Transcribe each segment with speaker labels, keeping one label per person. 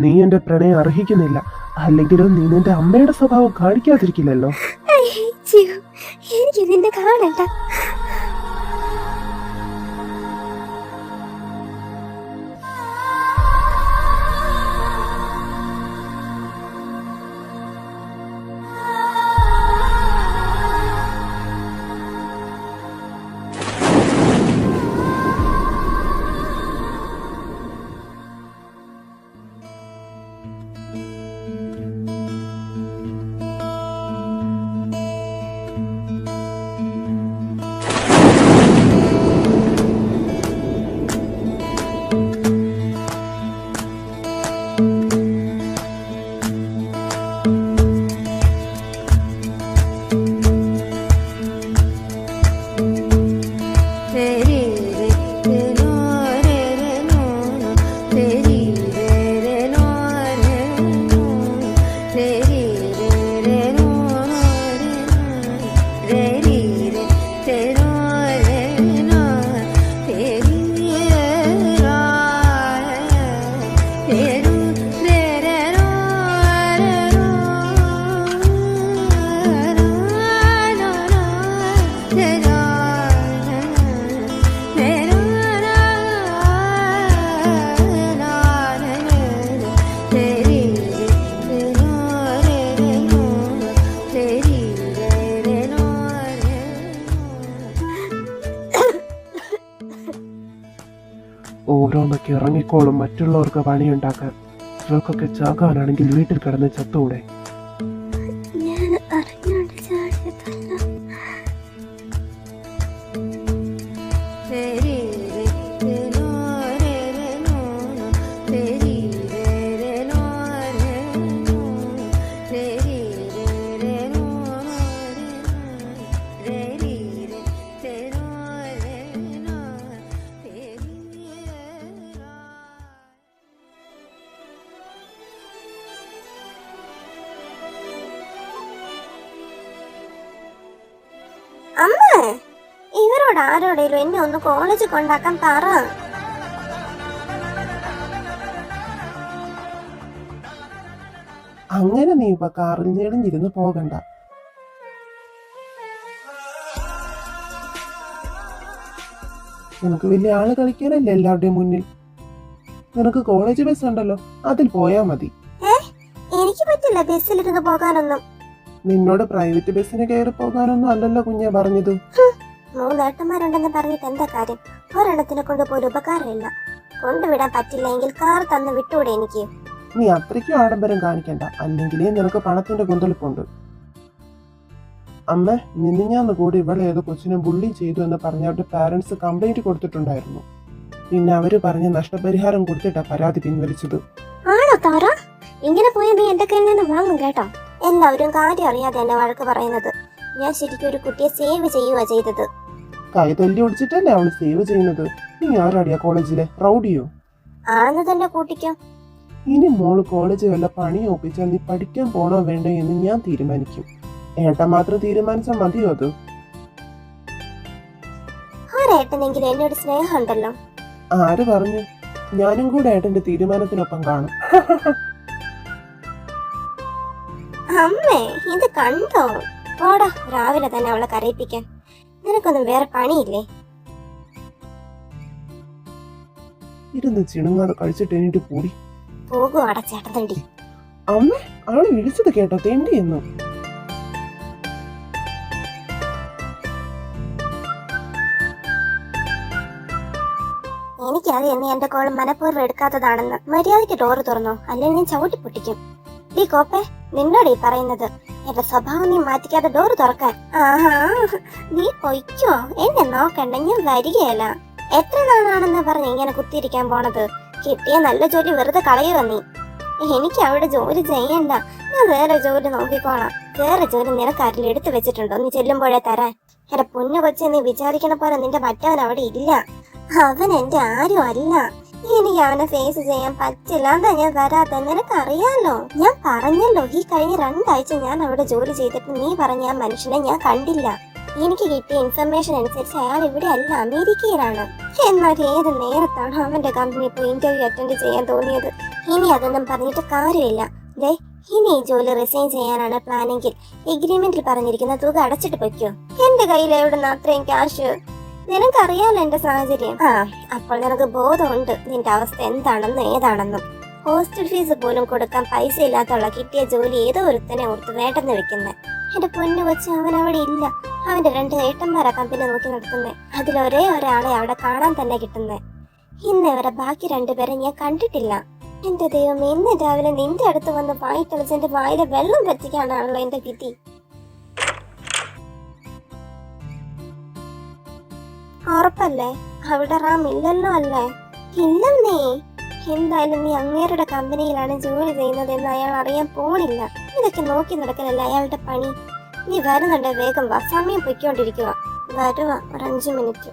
Speaker 1: നീ എന്റെ പ്രണയം അർഹിക്കുന്നില്ല. അല്ലെങ്കിലും നീ നിന്റെ അമ്മയുടെ സ്വഭാവം കാണിക്കാതിരിക്കില്ലല്ലോ.
Speaker 2: എനിക്കിതിന്റെ കാണണ്ട.
Speaker 1: ഓരോന്നൊക്കെ ഇറങ്ങിക്കോളും മറ്റുള്ളവർക്ക് പണിയുണ്ടാക്കാൻ. ഇവർക്കൊക്കെ ചാകാനാണെങ്കിൽ വീട്ടിൽ കിടന്ന് ചത്തൂടെ?
Speaker 2: അമ്മ, ഇവരോട് ആരോടേലും എന്നെ ഒന്ന് കോളേജ് കൊണ്ടാക്കാൻ പറ.
Speaker 1: അങ്ങനെ നീ ഇപ്പൊ കാറിൽ ഞെളിഞ്ഞിരുന്ന് പോകണ്ട. നിനക്ക് വലിയ ആള് കളിക്കാനല്ലേ എല്ലാവരുടെയും മുന്നിൽ. നിനക്ക് കോളേജ് ബസ് ഉണ്ടല്ലോ, അതിൽ പോയാ മതി.
Speaker 2: എനിക്ക് പറ്റില്ല ബസ്സിലിരുന്ന് പോകാനൊന്നും.
Speaker 1: നിന്നോട് പ്രൈവറ്റ് ബസ്സിന് കയറി പോകാനൊന്നും അല്ലല്ലോ കുഞ്ഞെ പറഞ്ഞത്.
Speaker 2: 3 ഏട്ടന്മാരുണ്ടെന്ന് പറഞ്ഞിട്ട് എന്താ കാര്യം? ഒരെണ്ണത്തിനെ കൊണ്ട് പോലും ഉപകാരമില്ല. കൊണ്ടുവിടാൻ പറ്റില്ലെങ്കിൽ കാർ തന്ന് വിട്ടൂടെ എനിക്ക്?
Speaker 1: നീ അത്രയ്ക്കും ആഡംബരം കാണിക്കണ്ട, അല്ലെങ്കിലേ നിനക്ക് പണത്തിന്റെ കുന്തളിപ്പുണ്ട്. അമ്മ, മിനിഞ്ഞാന്ന് കൂടി ഇവിടെ ഏതോ കൊച്ചിനെ ബുള്ളി ചെയ്തു എന്ന് പറഞ്ഞ അവരുടെ പാരന്റ്സ് കംപ്ലൈന്റ് കൊടുത്തിട്ടുണ്ടായിരുന്നു. പിന്നെ അവര് പറഞ്ഞ നഷ്ടപരിഹാരം കൊടുത്തിട്ടാ പരാതി പിൻവലിച്ചത്.
Speaker 2: ആണോ താറ? ഇങ്ങനെ പോയി നീ എന്റെ കയ്യിൽ നിന്ന് വാങ്ങും കേട്ടോ. എല്ലാവരും കാര്യം അറിയാതെ എന്നെ വഴക്ക് പറയുന്നത്. ഞാൻ ശരിക്കും ഒരു കുട്ടിയെ സേവ് ചെയ്യുക ചെയ്തത്.
Speaker 1: കൈ തൊല്ലി ഒടിച്ചിട്ടല്ലേ അവള് സേവ് ചെയ്യുന്നത്. നീ ആരാടിയാ കോളേജിലെ റൗഡിയോ?
Speaker 2: ആണെന്ന് തന്നെ കൂട്ടിക്കോ.
Speaker 1: ഇനി മോള് കോളേജ് വല്ല പണിയോ ഒപ്പിച്ചാൽ നീ പഠിക്കാൻ പോണോ വേണ്ടോ എന്ന് ഞാൻ തീരുമാനിക്കും. ഏട്ടൻ മാത്രം തീരുമാനിച്ചാൽ മതിയോ അത്?
Speaker 2: ഒരേട്ടനെങ്കിലും എന്നോട് സ്നേഹം ഉണ്ടല്ലോ.
Speaker 1: ആര് പറഞ്ഞു? ഞാനും കൂടെ ഏട്ടന്റെ തീരുമാനത്തിനൊപ്പം കാണും.
Speaker 2: അമ്മേ, ഇത് കണ്ടോ? ഓടാ, രാവിലെ തന്നെ അവളെ കരയിപ്പിക്കാൻ. നിനക്കൊന്നും വേറെ പണിയില്ലേ?
Speaker 1: ഇരുന്ന് ചിണുങ്ങാതെ കഴിച്ചിട്ട് എണീറ്റ് കൂടി
Speaker 2: പോകുവാടാ ചേട്ടത്തണ്ടി.
Speaker 1: അമ്മ, ആള് വിളിച്ചത് കേട്ടോ, തെണ്ടി എന്ന്.
Speaker 2: എനിക്കറിയാം നീ എന്റെ കോൾ മനഃപൂർവ്വം എടുക്കാത്തതാണെന്ന്. മര്യാദയ്ക്ക് ഡോറ് തുറന്നോ, അല്ലെങ്കിൽ ഞാൻ ചവിട്ടി പൊട്ടിക്കും. ഡീ കോപ്പേ, നിന്നോട് ഈ പറയുന്നത്. എന്റെ സ്വഭാവം നീ മാറ്റിക്കാതെ ഡോറ് തുറക്കാൻ. ആഹാ, നീ പൊയ്ക്കോ, എന്നെ നോക്കണ്ട, ഞാൻ വരികയല്ല. എത്ര നാളാണെന്ന് പറഞ്ഞ് ഇങ്ങനെ കുത്തിയിരിക്കാൻ പോണത്? കിട്ടിയ നല്ല ജോലി വെറുതെ കളയുക നീ. എനിക്ക് അവിടെ ജോലി ചെയ്യണ്ട, ഞാൻ വേറെ ജോലി നോക്കിക്കോളാം. വേറെ ജോലി നിനക്കാരിൽ എടുത്തു വെച്ചിട്ടുണ്ടോ നീ ചെല്ലുമ്പോഴേ തരാൻ? എന്റെ പൊന്നു കൊച്ചെ, നീ വിചാരിക്കണ പോലെ നിന്റെ മറ്റവൻ അവിടെ ഇല്ല. അവൻ എന്റെ ആരും അല്ല. എനിക്ക് അവനെ ഫേസ് ചെയ്യാൻ പറ്റില്ല, എന്താ ഞാൻ വരാത്ത? നിനക്കറിയാലോ, ഞാൻ പറഞ്ഞല്ലോ, ഈ കഴിഞ്ഞ 2 ആഴ്ച ഞാൻ അവിടെ ജോലി ചെയ്തിട്ട് നീ പറഞ്ഞ ആ മനുഷ്യനെ ഞാൻ കണ്ടില്ല. എനിക്ക് കിട്ടിയ ഇൻഫർമേഷൻ അനുസരിച്ച് അയാൾ ഇവിടെ അല്ല, അമേരിക്കയിലാണ്. എന്നാൽ ഏത് നേരത്താണ് അവന്റെ കമ്പനി പോയി ഇന്റർവ്യൂ അറ്റൻഡ് ചെയ്യാൻ തോന്നിയത്? ഇനി അതൊന്നും പറഞ്ഞിട്ട് കാര്യമില്ല. ദേ, ഇനി ഈ ജോലി റിസൈൻ ചെയ്യാനാണ് പ്ലാനെങ്കിൽ എഗ്രിമെന്റിൽ പറഞ്ഞിരിക്കുന്ന തുക അടച്ചിട്ട് പൊയ്ക്കോ. എന്റെ കയ്യിൽ എവിടുന്ന അത്രയും ക്യാഷ്? നിനക്കറിയാലോ എന്റെ സാഹചര്യം. അപ്പോൾ നിനക്ക് ബോധമുണ്ട് നിന്റെ അവസ്ഥ എന്താണെന്നും ഏതാണെന്നും. ഹോസ്റ്റൽ ഫീസ് പോലും കൊടുക്കാൻ പൈസ ഇല്ലാത്തുള്ള കിട്ടിയ ജോലി ഏതോ ഒരുത്തനെ ഓർത്ത് വേണ്ടെന്ന് വെക്കുന്നത്. എന്റെ പൊന്നു കൊച്ചു, അവൻ അവിടെ ഇല്ല. അവന്റെ 2 ഏട്ടന്മാരാ കമ്പനി നോക്കി നടത്തുന്നേ. അതിലൊരേ ഒരാളെ അവിടെ കാണാൻ തന്നെ കിട്ടുന്നേ. ഇന്നേവരെ ബാക്കി 2 പേരെ ഞാൻ കണ്ടിട്ടില്ല. എന്റെ ദൈവം, ഇന്ന് രാവിലെ നിന്റെ അടുത്ത് വന്ന് വായിട്ടളിച്ച് എന്റെ വായിലെ വെള്ളം പറ്റിക്കാനാണല്ലോ എന്റെ വിധി. ഉറപ്പല്ലേ അവിടെ റാം ഇല്ലല്ലോ അല്ലേ? ഇല്ലെന്നേ. എന്തായാലും നീ അങ്ങേരുടെ കമ്പനിയിലാണ് ജോലി ചെയ്യുന്നതെന്ന് അയാൾ അറിയാൻ പോണില്ല. ഇതൊക്കെ നോക്കി നടക്കലല്ല അയാളുടെ പണി. നീ വരുന്നുണ്ട്, വേഗം വാ. സമയം പൊയ്ക്കൊണ്ടിരിക്കുക. വരുക, ഒരു 5 minute.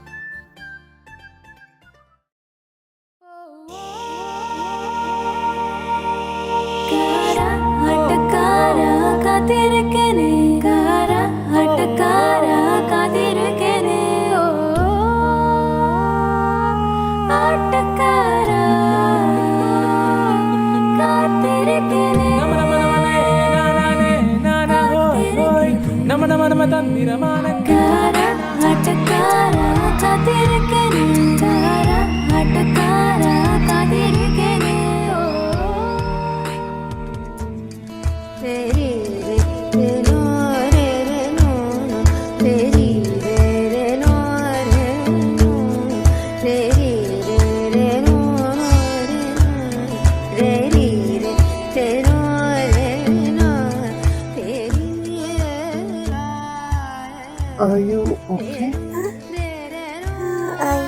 Speaker 1: Are you okay?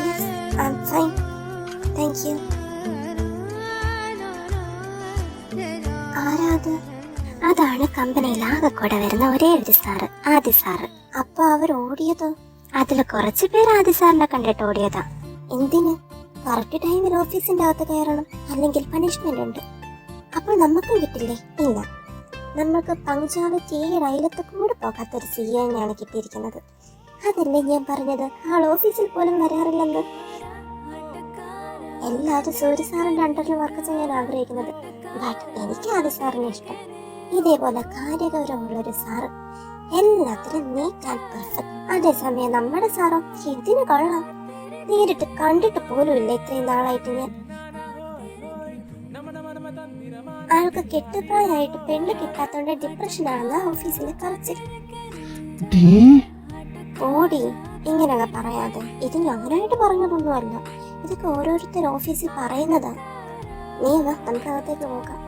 Speaker 2: Yes, I'm fine. Thank you. ആരാത്? അതാണ് കമ്പനിയിൽ ആകെ കൂടെ വരുന്ന ഒരേ ഒരു സാറ്, ആദി സാറ്. അപ്പൊ അവർ ഓടിയതോ? അതില് കുറച്ചു പേര് ആദി സാറിനെ കണ്ടിട്ട് ഓടിയതാ. എന്തിന്? കറക്റ്റ് ടൈമിൽ ഓഫീസിന്റെ അകത്ത് കയറണം, അല്ലെങ്കിൽ പണിഷ്മെന്റ് ഉണ്ട്. അപ്പോൾ നമുക്കും കിട്ടില്ലേ? ഇല്ല. നമ്മൾക്ക് പങ്ക്ച്വാലിറ്റി അയലത്ത് കൂടെ പോകാത്തൊരു സിഇഒയാണ് കിട്ടിയിരിക്കുന്നത്. അതല്ലേ ഞാൻ പറഞ്ഞത്, ആൾ ഓഫീസിൽ പോലും വരാറില്ലെന്ന്. എല്ലാവരും സൂര്യ സാറിന്റെ അണ്ടറിൽ വർക്ക് ചെയ്യാൻ ആഗ്രഹിക്കുന്നത്. ബട്ട് എനിക്ക് ആദി സാറിനെ ഇഷ്ടം. ഇതേപോലെ കാര്യഗൗരവമുള്ളൊരു സാറ്, എല്ലാത്തിലും നീറ്റ് ആൻഡ് പെർഫെക്റ്റ്. അതേസമയം നമ്മുടെ സാറോ ഇതിന് കൊള്ളാം. നേരിട്ട് കണ്ടിട്ട് പോലും ഇല്ല ഇത്രയും നാളായിട്ട് ഞാൻ. ആൾക്ക് കെട്ടുപ്രായമായിട്ട് പെണ്ണ് കിട്ടാത്തോണ്ട് ഡിപ്രഷനാണെന്ന് ഓഫീസിലെ പറച്ചിൽ. ഓടി ഇങ്ങനെയൊക്കെ പറയാതെ. ഇത് ഞാനായിട്ട് പറഞ്ഞതൊന്നുമല്ല, ഇതൊക്കെ ഓരോരുത്തർ ഓഫീസിൽ പറയുന്നതാ. നീ വാ, നമുക്ക് അകത്തേക്ക് പോകാം.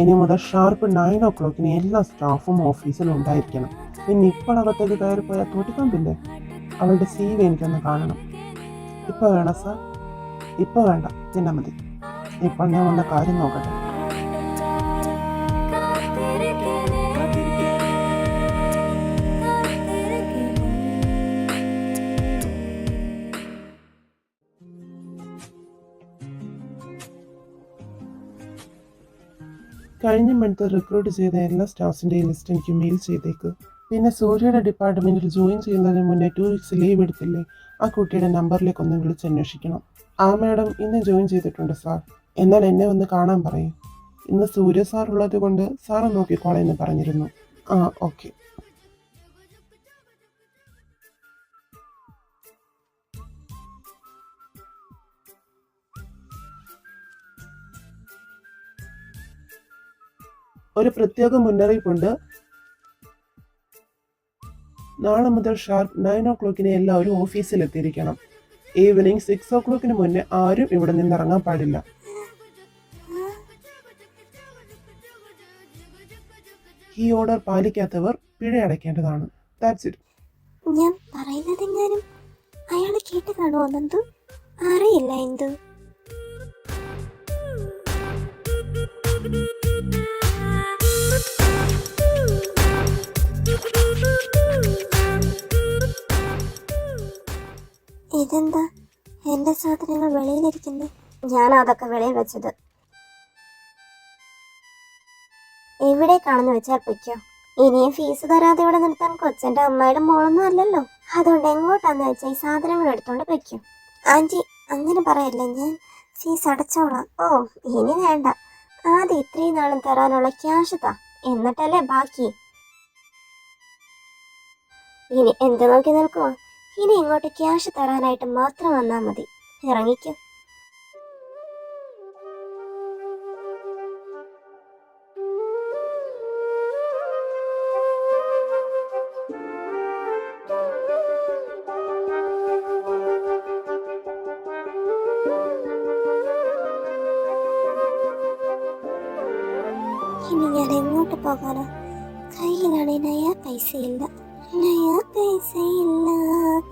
Speaker 1: ഇനി മുതൽ ഷാർപ്പ് 9 o'clock എല്ലാ സ്റ്റാഫും ഓഫീസിൽ ഉണ്ടായിരിക്കണം. പിന്നെ ഇപ്പോഴകത്തേക്ക് കയറി പോയാൽ തോട്ടിക്കമ്പില്ലേ? അവളുടെ CV എനിക്കൊന്ന് കാണണം. ഇപ്പൊ വേണം സാർ? ഇപ്പൊ വേണ്ട, പിന്നെ മതി. ഇപ്പോൾ ഞാൻ വന്ന കാര്യം നോക്കട്ടെ. കഴിഞ്ഞ മന്ത് റിക്രൂട്ട് ചെയ്ത എല്ലാ സ്റ്റാഫിൻ്റെയും ലിസ്റ്റ് എനിക്ക് മെയിൽ ചെയ്തേക്ക്. പിന്നെ സൂര്യയുടെ ഡിപ്പാർട്ട്മെൻറ്റിൽ ജോയിൻ ചെയ്യുന്നതിന് മുന്നേ 2 weeks ലീവ് എടുത്തില്ലേ, ആ കുട്ടിയുടെ നമ്പറിലേക്ക് ഒന്ന് വിളിച്ച് അന്വേഷിക്കണം. ആ മാഡം ഇന്ന് ജോയിൻ ചെയ്തിട്ടുണ്ട് സാർ. എന്നാൽ എന്നെ ഒന്ന് കാണാൻ പറയും. ഇന്ന് സൂര്യ സാർ ഉള്ളത് കൊണ്ട് സാറ് നോക്കിക്കോളെന്ന് പറഞ്ഞിരുന്നു. ഓക്കെ. ഒരു പ്രത്യേക മുന്നറിയിപ്പുണ്ട്. നാളെ മുതൽ ഷാർപ്പ് 9 o'clock എല്ലാവരും ഓഫീസിലെത്തിയിരിക്കണം. ഈവനിങ് 6 o'clock മുന്നേ ആരും ഇവിടെ നിന്ന് ഇറങ്ങാൻ പാടില്ല. ഈ ഓർഡർ പാലിക്കാത്തവർ പിഴ അടയ്ക്കേണ്ടതാണ്. That's it.
Speaker 2: ഞാൻ പറയുന്നതെങ്ങാനും അയാൾ കേട്ട് കാണുമോ? നന്ദു അറിയില്ല. എന്തു ഇതെന്താ എന്റെ സാധനങ്ങൾ വെളിയിലിരിക്കുന്നത്? ഞാനാ അതൊക്കെ വെളിയിൽ വെച്ചത്. എവിടെ കാണുന്ന വെച്ചാൽ പൊയ്ക്കോ. ഇനിയും ഫീസ് തരാതെ ഇവിടെ നിർത്താൻ കൊച്ചന്റെ അമ്മയുടെ മോളൊന്നും അല്ലല്ലോ. അതുകൊണ്ട് എങ്ങോട്ടാന്ന് വെച്ചാൽ ഈ സാധനങ്ങൾ എടുത്തോണ്ട് വെക്കും. ആന്റി അങ്ങനെ പറയല്ലേ, ഞാൻ ഫീസ് അടച്ചോളാം. ഓ ഇനി വേണ്ട, ആദ്യം ഇത്രയും നാളും തരാനുള്ള ക്യാഷ് താ, എന്നിട്ടല്ലേ ബാക്കി. ഇനി എന്ത് നോക്കി നിൽക്കുവോ? ഇനി ഇങ്ങോട്ട് ക്യാഷ് തരാനായിട്ട് മാത്രം വന്നാൽ മതി. ഇറങ്ങിക്കോ. ഇനി ഞാൻ എങ്ങോട്ട് പോകാനോ? കയ്യിലാണെ നയാ പൈസയില്ല, നയാ പൈസയില്ല,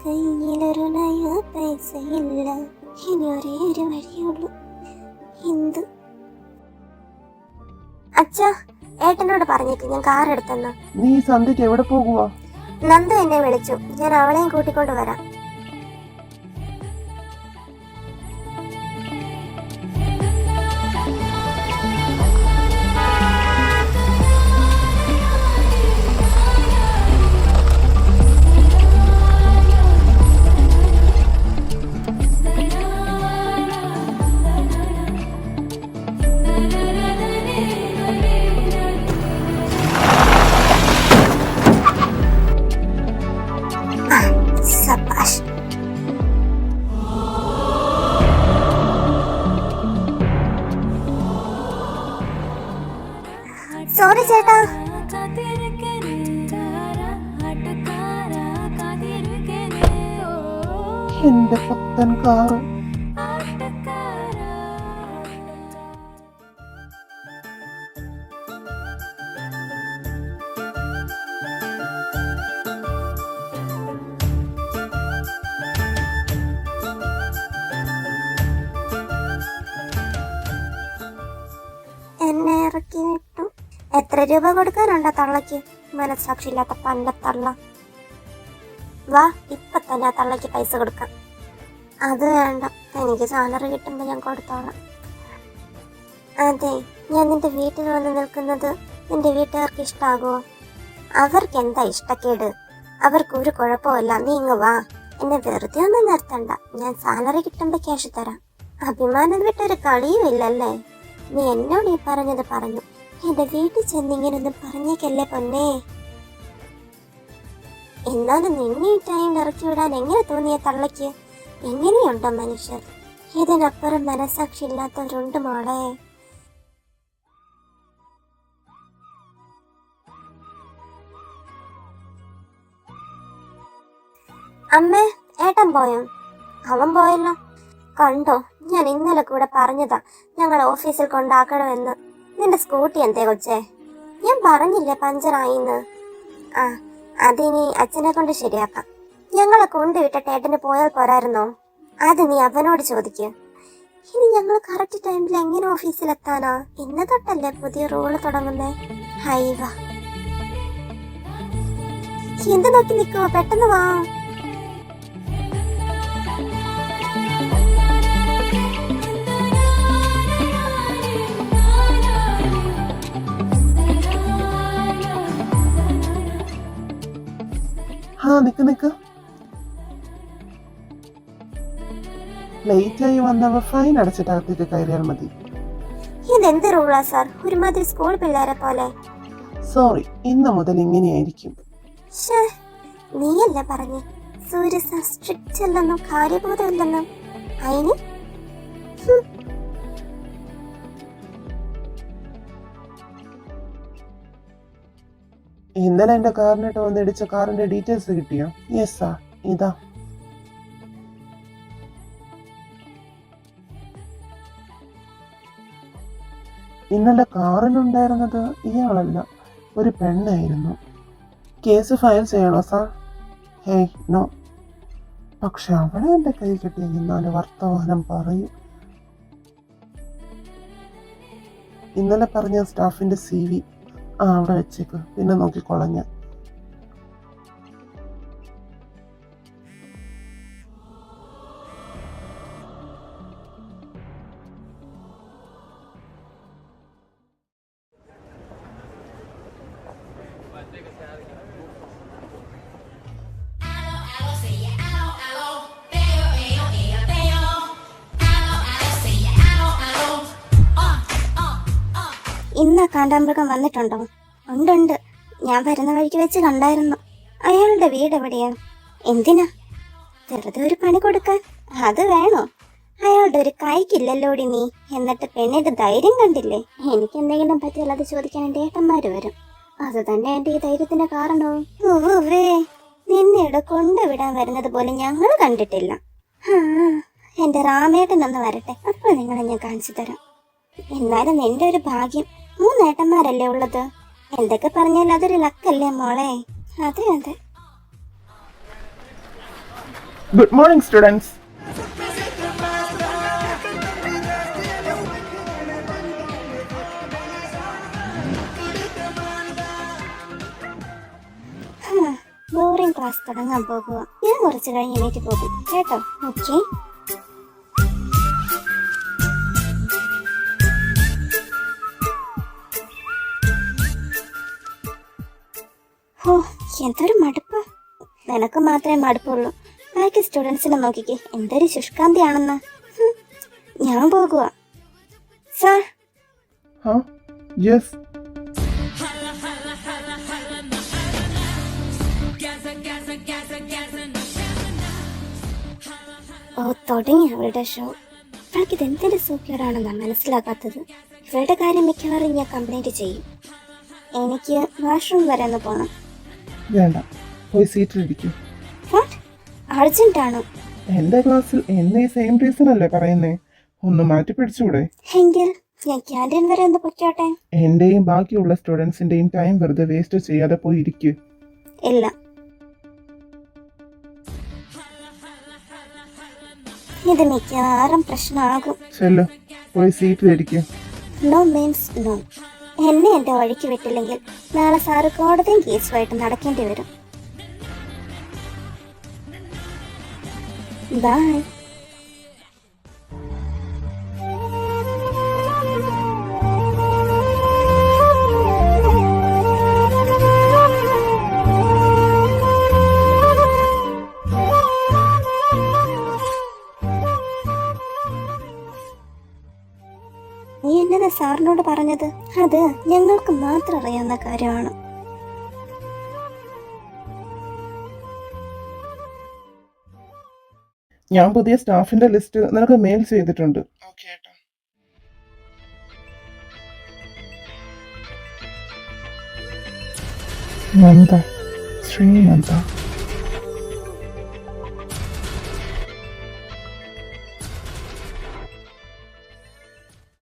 Speaker 2: കയ്യിലൊരു നയാ പൈസയില്ല. ഇനി ഒരേ ഒരു വഴിയുള്ളൂ, എന്ത്? അച്ഛാ, ഏട്ടനോട് പറഞ്ഞിട്ട് ഞാൻ കാർ എടുത്തെന്ന്.
Speaker 1: നീ സന്ധ്യക്ക് എവിടെ പോകുവാ?
Speaker 2: നന്ദു എന്നെ വിളിച്ചു, ഞാൻ അവളെയും കൂട്ടിക്കൊണ്ട് വരാം. സബാഷ്. സോറി ചേട്ടാ.
Speaker 1: എന്റെ പുത്തൻ കാറ്.
Speaker 2: എന്നെ ഇറക്കി വിട്ടു. എത്ര രൂപ കൊടുക്കാനുണ്ടോ തള്ളക്ക്? മനസ്സാക്ഷിയില്ലാത്ത പണ്ടത്തള്ള. വാ, ഇപ്പൊ തന്നെ ആ തള്ളക്ക് പൈസ കൊടുക്കാം. അത് വേണ്ട, എനിക്ക് സാലറി കിട്ടുമ്പോ ഞാൻ കൊടുത്തോളാം. അതെ, ഞാൻ നിന്റെ വീട്ടിൽ വന്ന് നിൽക്കുന്നത് നിന്റെ വീട്ടുകാർക്ക് ഇഷ്ടാകുമോ? അവർക്ക് എന്താ ഇഷ്ടക്കേട്? അവർക്ക് ഒരു കുഴപ്പമില്ല. നീ ഇങ്ങ് വാ, എന്നെ വെറുതെ ഒന്നും നിർത്തണ്ട. ഞാൻ സാലറി കിട്ടുമ്പോ ക്യാഷ് തരാം. അഭിമാനം വിട്ടൊരു കളിയും ഇല്ലല്ലേ? നീ എന്നോട് ഈ പറഞ്ഞത് പറഞ്ഞു. എന്റെ വീട്ടിൽ ചെന്ന് ഇങ്ങനൊന്നും പറഞ്ഞേക്കല്ലേ പൊന്നേ. എന്നാലും നിന്നെ ഈ ടൈം ഇറക്കി വിടാൻ എങ്ങനെ തോന്നിയ തള്ളയ്ക്ക്? എങ്ങനെയുണ്ടോ മനുഷ്യർ? ഇതിനപ്പുറം മനസാക്ഷി ഇല്ലാത്തവരുണ്ട് മോളെ. അമ്മേ, ഏട്ടൻ പോയോ? അവൻ പോയല്ലോ. കണ്ടോ, ഞാൻ ഇന്നലെ കൂടെ പറഞ്ഞതാ ഞങ്ങൾ ഓഫീസിൽ കൊണ്ടാക്കണമെന്ന്. നിന്റെ സ്കൂട്ടി എന്തേ കൊച്ചേ? ഞാൻ പറഞ്ഞില്ലേ പഞ്ചറായിന്ന്. ആ, അതിനി അച്ഛനെ കൊണ്ട് ശരിയാക്കാം. ഞങ്ങളെ കൊണ്ടുവിട്ടിട്ട് ഏട്ടന് പോയാൽ പോരായിരുന്നോ? അത് നീ അവനോട് ചോദിക്ക്. ഇനി ഞങ്ങൾ കറക്റ്റ് ടൈമിൽ എങ്ങനെ ഓഫീസിലെത്താനാ? ഇന്ന് തൊട്ടല്ലേ പുതിയ റൂള് തുടങ്ങുന്നേ. ഹൈവ, എന്ത് നോക്കി നിൽക്കുവോ? പെട്ടെന്ന് വാ.
Speaker 1: നിക്ക് ലേറ്റായി വന്നവ ഫൈൻ അടച്ചിട്ട് അകത്തേക്ക് കയറിയാൽ മതി.
Speaker 2: ഇതെന്ത് റൂളാ സാർ? ഒരുമാതിരി സ്കൂൾ പിള്ളേരെ പോലെ.
Speaker 1: സോറി, ഇന്ന് മുതൽ ഇങ്ങനെയായിരിക്കും.
Speaker 2: നീയല്ല പറഞ്ഞേ സൂര്യ സാർ സ്ട്രിക്റ്റ് അല്ലെന്നും കാര്യബോധമില്ലെന്നും. അതിന്
Speaker 1: ഇന്നലെ എന്റെ കാറിനിട്ട് വന്നിടിച്ച കാറിന്റെ ഡീറ്റെയിൽസ് കിട്ടിയോ? യെസ് സാർ, ഇതാ. ഇന്നലെ കാറിലുണ്ടായിരുന്നത് ഇയാളല്ല, ഒരു പെണ്ണായിരുന്നു. കേസ് ഫയൽ ചെയ്യണോ സാർ? Hey no. പക്ഷെ അവളെ എന്റെ കൈ കിട്ടിയെന്നാല് വർത്തമാനം പറയും. ഇന്നലെ പറഞ്ഞ സ്റ്റാഫിന്റെ CV അവിടെ വെച്ചേക്ക്, പിന്നെ നോക്കിക്കൊള്ളഞ്ഞ.
Speaker 2: ഇന്ന് കാണ്ടാമൃഗം വന്നിട്ടുണ്ടോ? ഉണ്ട്. ഞാൻ വരുന്ന വഴിക്ക് വെച്ച് കണ്ടായിരുന്നു. അയാളുടെ വീട് എവിടെയാ? എന്തിനാ? വെറുതെ ഒരു പണി കൊടുക്കാൻ. അത് വേണോ? അയാളുടെ ഒരു കൈക്കില്ലല്ലോടി നീ. എന്നിട്ട് പെണ്ണിന്റെ ധൈര്യം കണ്ടില്ലേ? എനിക്ക് എന്തെങ്കിലും പറ്റിയാൽ അത് ചോദിക്കാൻ എന്റെ ഏട്ടന്മാര് വരും. അത് തന്നെ എന്റെ ഈ ധൈര്യത്തിന്റെ കാരണവും. ഓവേ, നിന്നെ ഇവിടെ കൊണ്ടുവിടാൻ വരുന്നത് പോലും ഞങ്ങൾ കണ്ടിട്ടില്ല. എന്റെ രാമേട്ടനൊന്ന് വരട്ടെ, അപ്പൊ നിങ്ങളെ ഞാൻ കാണിച്ചു തരാം. എന്നാലും നിന്റെ ഒരു ഭാഗ്യം, 3 ഏട്ടന്മാരല്ലേ ഉള്ളത്. എന്തൊക്കെ പറഞ്ഞാൽ അതൊരു ലക്കല്ലേ മോളെ? അതെ അതെ.
Speaker 1: Good morning students.
Speaker 2: Boring class തുടങ്ങാൻ പോകുക. ഞാൻ കുറച്ച് കഴിഞ്ഞ് എണീറ്റ് പോകും കേട്ടോ. ഓക്കെ. ഓ, എന്തൊരു മടുപ്പ്. നിനക്ക് മാത്രമേ മടുപ്പുള്ളൂ. ബാക്കി സ്റ്റുഡൻസിനെ നോക്കിക്കേ, എന്തൊരു ശുഷ്കാന്തിയാണെന്ന്. ഞാൻ പോകുക. സാർ.
Speaker 1: യെസ്.
Speaker 2: ഓ, തുടങ്ങി അവളുടെ ഷോ. അവൾക്ക് ഇതെന്തൊരു സൂക്കേടാണെന്നാണ് മനസ്സിലാക്കാത്തത്. ഇവളുടെ കാര്യം മിക്കവാറും ഞാൻ കംപ്ലൈന്റ് ചെയ്യും. എനിക്ക് വാഷ്റൂം വരെ ഒന്ന് പോണം.
Speaker 1: വേണ്ട, പോയി സീറ്റിലിരിക്കും.
Speaker 2: വാട്ട്? അർജന്റ് ആണോ?
Speaker 1: എന്റെ ക്ലാസ്സിൽ എന്നെ സെയിം റീസൺ അല്ലേ പറയുന്നേ? ഒന്ന് മാറ്റി പിടിച്ചൂടെ?
Speaker 2: എങ്കിൽ ഞാൻ ക്യാൻറ്റീൻ വരെ ഒന്ന് പൊയ്ക്കോട്ടെ.
Speaker 1: എന്റെയും ബാക്കിയുള്ള സ്റ്റുഡൻസിന്റെയും ടൈം വെറുതെ വേസ്റ്റ് ചെയ്യാതെ പോയി ഇരിക്കൂ.
Speaker 2: ഇല്ല, ഇത് മിക്കവാറും പ്രശ്നമാകും.
Speaker 1: ചെല്ലു, പോയി സീറ്റിലിരിക്കും.
Speaker 2: No means no. എന്നെ എന്റെ വഴിക്ക് വിട്ടില്ലെങ്കിൽ നാളെ സാറ് കോടതിയും കേസുമായിട്ട് നടക്കേണ്ടി വരും. ബൈ. നീ എന്നതാ സാറിനോട് പറഞ്ഞത്? അത് ഞങ്ങൾക്ക് മാത്രം അറിയാവുന്ന കാര്യമാണ്.
Speaker 1: ഞാൻ പുതിയ സ്റ്റാഫിന്റെ ലിസ്റ്റ് നിനക്ക് മെയിൽ ചെയ്തിട്ടുണ്ട്. നന്ദ, ശ്രീനന്ദ.